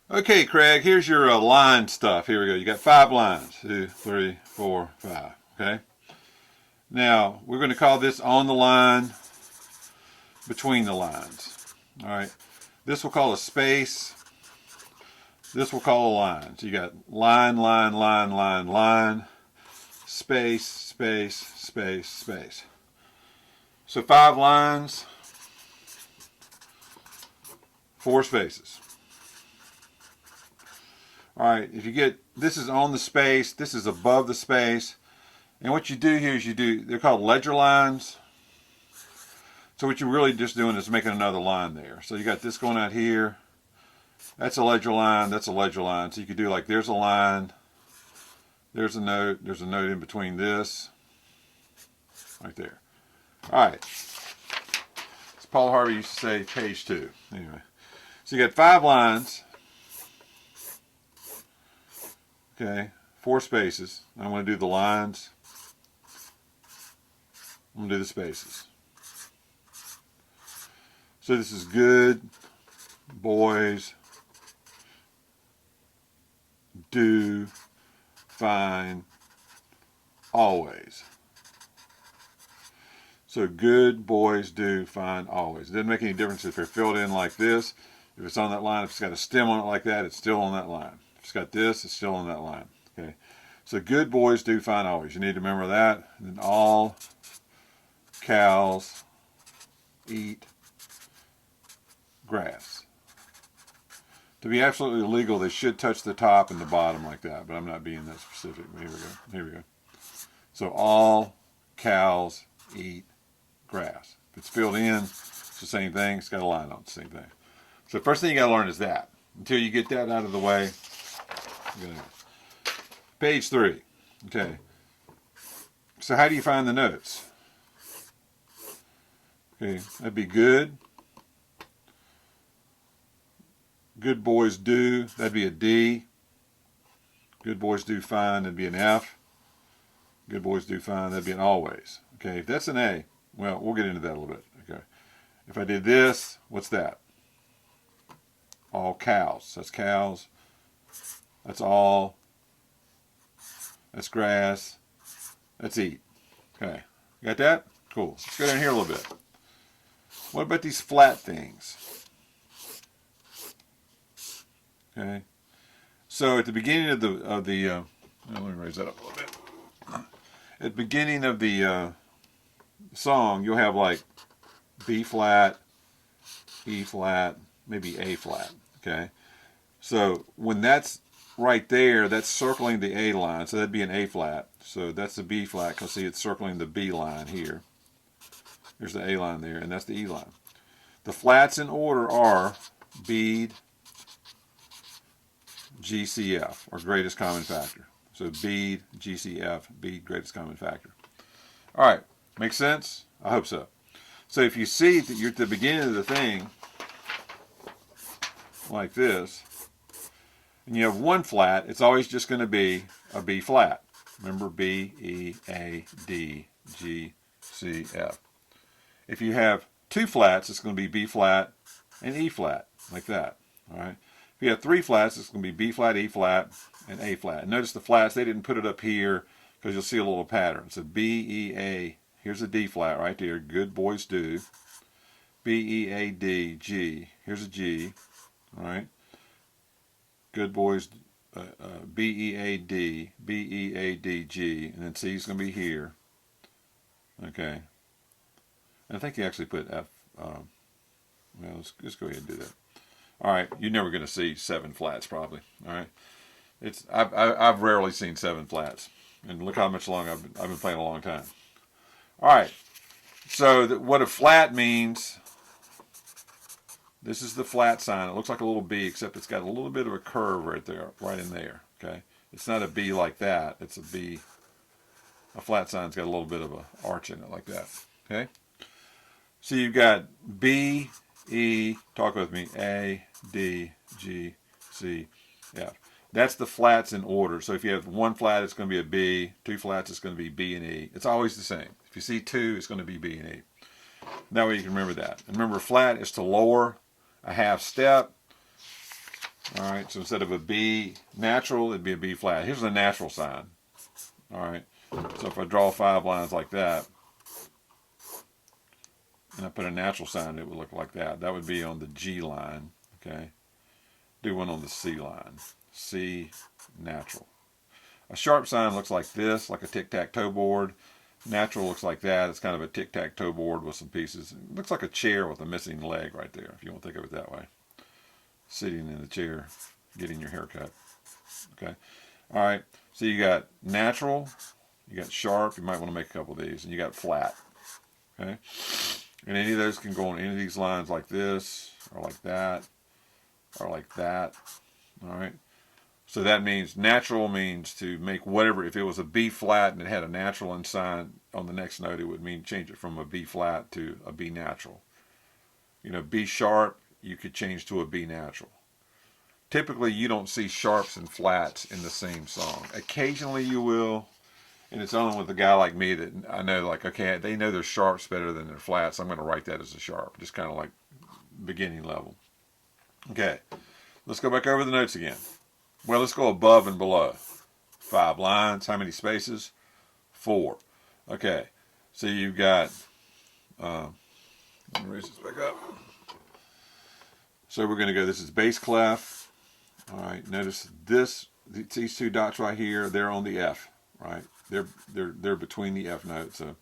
Okay, Craig, here's your line stuff. Here we go. You got 5 lines. 2, 3, 4, 5. Okay. Now, we're going to call this on the line, between the lines. All right. This we'll call a space. This we'll call a line. So you got line, line, line, line, line, space, space, space, space. So 5 lines, 4 spaces. All right, if you get, this is on the space, this is above the space. And what you do here is they're called ledger lines. So what you're really just doing is making another line there. So you got this going out here. That's a ledger line, that's a ledger line. So you could do like, there's a line, there's a note in between this, right there. All right. As Paul Harvey used to say, page 2. Anyway, so you got 5 lines. Okay, 4 spaces. I'm going to do the lines. I'm going to do the spaces. So this is good boys do fine always. So good boys do fine always. It doesn't make any difference if they're filled in like this. If it's on that line, if it's got a stem on it like that, it's still on that line. If it's got this, it's still on that line. Okay. So good boys do fine always. You need to remember that. And then all cows eat grass. To be absolutely legal, they should touch the top and the bottom like that, but I'm not being that specific. Here we go. Here we go. So all cows eat grass. If it's filled in, it's the same thing. It's got a line on it, same thing. So the first thing you got to learn is that. Until you get that out of the way, page 3. Okay. So how do you find the notes? Okay, that'd be good. Good boys do, that'd be a D. Good boys do fine, that'd be an F. Good boys do fine, that'd be an always. Okay, if that's an A, well, we'll get into that a little bit. Okay. If I did this, what's that? All cows. That's cows. That's all. That's grass. That's eat. Okay. Got that? Cool. Let's go down here a little bit. What about these flat things? Okay. So at the beginning of the let me raise that up a little bit. At the beginning of the song, you'll have like B flat, E flat, maybe A flat. Okay. So when that's right there, that's circling the A line. So that'd be an A flat. So that's the B flat, because see, it's circling the B line here. There's the A line there, and that's the E line. The flats in order are bead, GCF, or greatest common factor. So bead, GCF, bead, greatest common factor. All right, makes sense? I hope so. So if you see that you're at the beginning of the thing, like this, and you have one flat, it's always just going to be a B flat. Remember, B, E, A, D, G, C, F. If you have 2 flats, it's going to be B flat and E flat, like that. All right. If you have 3 flats, it's going to be B flat, E flat, and A flat. And notice the flats, they didn't put it up here because you'll see a little pattern. So B, E, A. Here's a D flat right there. Good boys do. B, E, A, D, G. Here's a G. All right. Good boys, B, E, A, D, B, E, A, D, G. And then C is going to be here. Okay. I think you actually put F. Well, let's go ahead and do that. All right, you're never going to see 7 flats probably. All right, I've rarely seen 7 flats, and look how much longer I've been playing a long time. All right, so what a flat means. This is the flat sign. It looks like a little B, except it's got a little bit of a curve right there, right in there. Okay, it's not a B like that. It's a B. A flat sign's got a little bit of an arch in it like that. Okay. So you've got B, E, talk with me, A, D, G, C, F. That's the flats in order. So if you have 1 flat, it's going to be a B. 2 flats, it's going to be B and E. It's always the same. If you see 2, it's going to be B and E. That way you can remember that. And remember, flat is to lower a half step. All right, so instead of a B natural, it'd be a B flat. Here's the natural sign. All right, so if I draw 5 lines like that, and I put a natural sign, it would look like that. That would be on the G line, okay? Do one on the C line. C, natural. A sharp sign looks like this, like a tic-tac-toe board. Natural looks like that. It's kind of a tic-tac-toe board with some pieces. It looks like a chair with a missing leg right there, if you want to think of it that way. Sitting in the chair, getting your hair cut. Okay. All right. So you got natural, you got sharp. You might want to make a couple of these, and you got flat. Okay. And any of those can go on any of these lines like this, or like that, or like that. All right. So that means natural means to make whatever. If it was a B flat and it had a natural inside on the next note, it would mean change it from a B flat to a B natural. You know, B sharp, you could change to a B natural. Typically, you don't see sharps and flats in the same song. Occasionally you will, and it's only with a guy like me that I know, like, okay, they know their sharps better than their flats. I'm going to write that as a sharp, just kind of like beginning level. Okay, let's go back over the notes again. Well, let's go above and below. 5 lines. How many spaces? 4. Okay, so you've got, let me raise this back up. So we're going to go, this is bass clef. All right, notice this, these 2 dots right here, they're on the F, right? They're between the F notes. So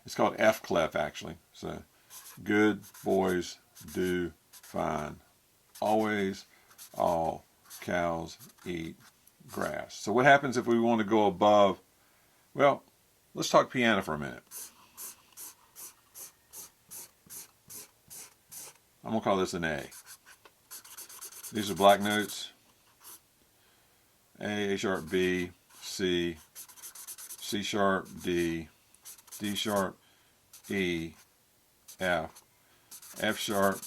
it's called F clef, actually. So good boys do fine. Always, all cows eat grass. So what happens if we want to go above? Well, let's talk piano for a minute. I'm going to call this an A. These are black notes. A sharp, B, C, C sharp, D, D sharp, E, F, F sharp,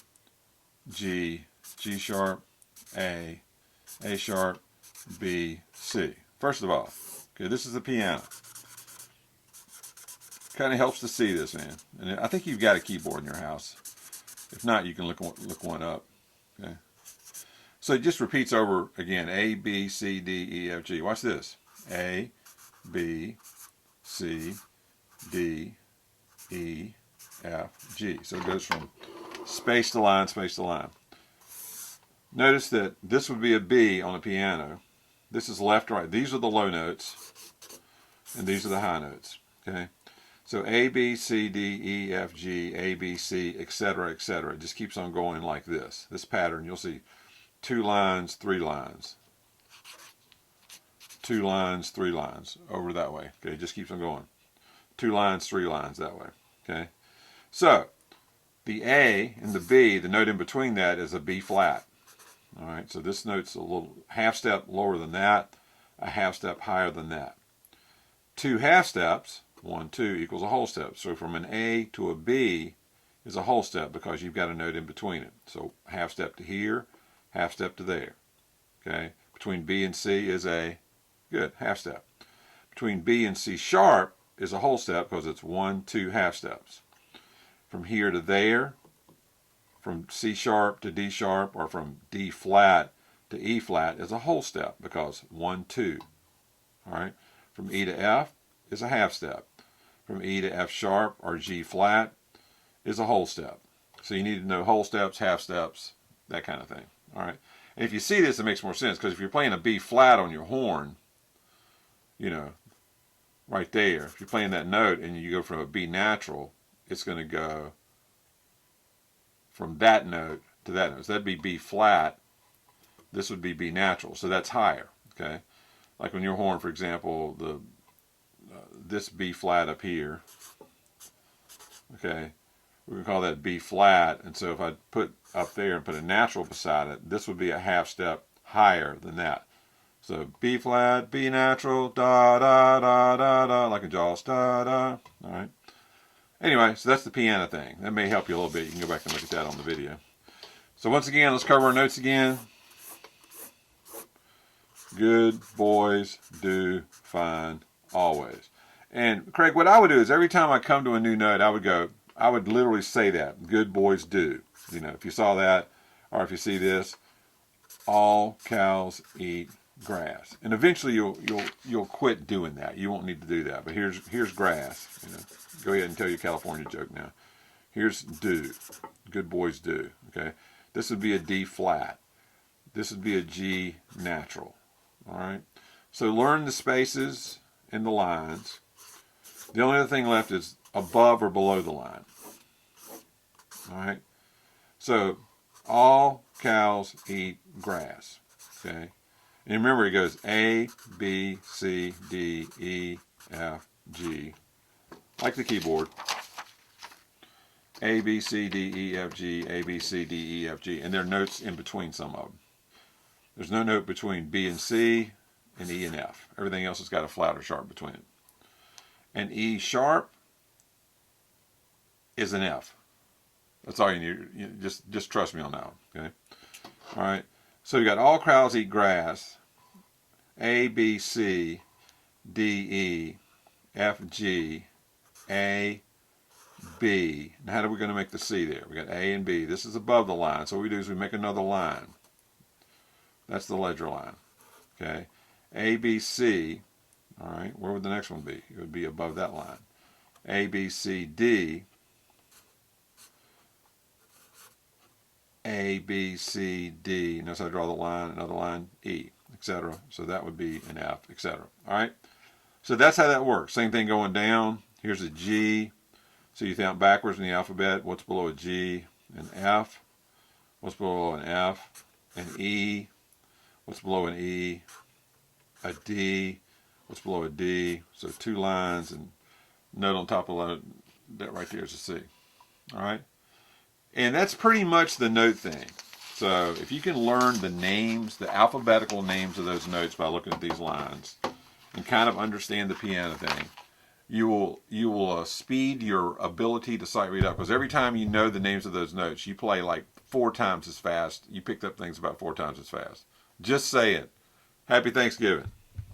G, G sharp, A sharp, B, C. First of all, okay, this is the piano. Kind of helps to see this, man. And I think you've got a keyboard in your house. If not, you can look one up. Okay. So it just repeats over again. A, B, C, D, E, F, G. Watch this. A, B, C, D, E, F, G. So it goes from space to line, space to line. Notice that this would be a B on a piano. This is left, right. These are the low notes, and these are the high notes. Okay. So A, B, C, D, E, F, G, A, B, C, etc., etc. It just keeps on going like this. This pattern, you'll see 2 lines, 3 lines. 2 lines, 3 lines over that way. Okay, it just keeps on going. 2 lines, 3 lines that way. Okay. So the A and the B, the note in between that is a B flat. All right, so this note's a little half step lower than that, a half step higher than that. 2 half steps, 1, 2 equals a whole step. So from an A to a B is a whole step because you've got a note in between it. So half step to here, half step to there. Okay, between B and C is a good half step. Between B and C sharp is a whole step because it's 1, 2 half steps. From here to there, from C sharp to D sharp, or from D flat to E flat is a whole step because 1, 2. All right. From E to F is a half step. From E to F sharp or G flat is a whole step. So you need to know whole steps, half steps, that kind of thing. All right. And if you see this, it makes more sense because if you're playing a B flat on your horn, you know, right there, if you're playing that note and you go from a B natural, it's going to go from that note to that note. So that'd be B flat. This would be B natural. So that's higher. Okay. Like on your horn, for example, this B flat up here. Okay. We're going to call that B flat. And so if I put up there and put a natural beside it, this would be a half step higher than that. So B flat, B natural, da da da da da, like a Jaws, da da. All right. Anyway, so that's the piano thing. That may help you a little bit. You can go back and look at that on the video. So once again, let's cover our notes again. Good boys do fine always. And Craig, what I would do is every time I come to a new note, I would literally say that. Good boys do. You know, if you saw that, or if you see this, all cows eat grass. And eventually you'll quit doing that. You won't need to do that. But here's grass. You know, go ahead and tell your California joke now. Here's do. Good boys do. Okay. This would be a D flat. This would be a G natural. All right. So learn the spaces and the lines. The only other thing left is above or below the line. All right. So all cows eat grass. Okay. And remember, it goes A, B, C, D, E, F, G, like the keyboard. A, B, C, D, E, F, G, A, B, C, D, E, F, G. And there are notes in between some of them. There's no note between B and C and E and F. Everything else has got a flat or sharp between it. And E sharp is an F. That's all you need. Just trust me on that one. Okay. All right. So you got all cows eat grass. A, B, C, D, E, F, G, A, B. Now how are we going to make the C there? We got A and B. This is above the line. So what we do is we make another line. That's the ledger line. Okay. A, B, C. All right. Where would the next one be? It would be above that line. A, B, C, D. A, B, C, D. Notice I draw the line, another line, E, etc. So that would be an F, etc. All right. So that's how that works. Same thing going down. Here's a G. So you count backwards in the alphabet. What's below a G? An F. What's below an F? An E. What's below an E? A D. What's below a D? So two lines and note on top of that right there is a C. All right. And that's pretty much the note thing. So if you can learn the names, the alphabetical names of those notes by looking at these lines and kind of understand the piano thing, you will speed your ability to sight read up. Because every time you know the names of those notes, you play like 4 times as fast. You picked up things about 4 times as fast. Just say it. Happy Thanksgiving.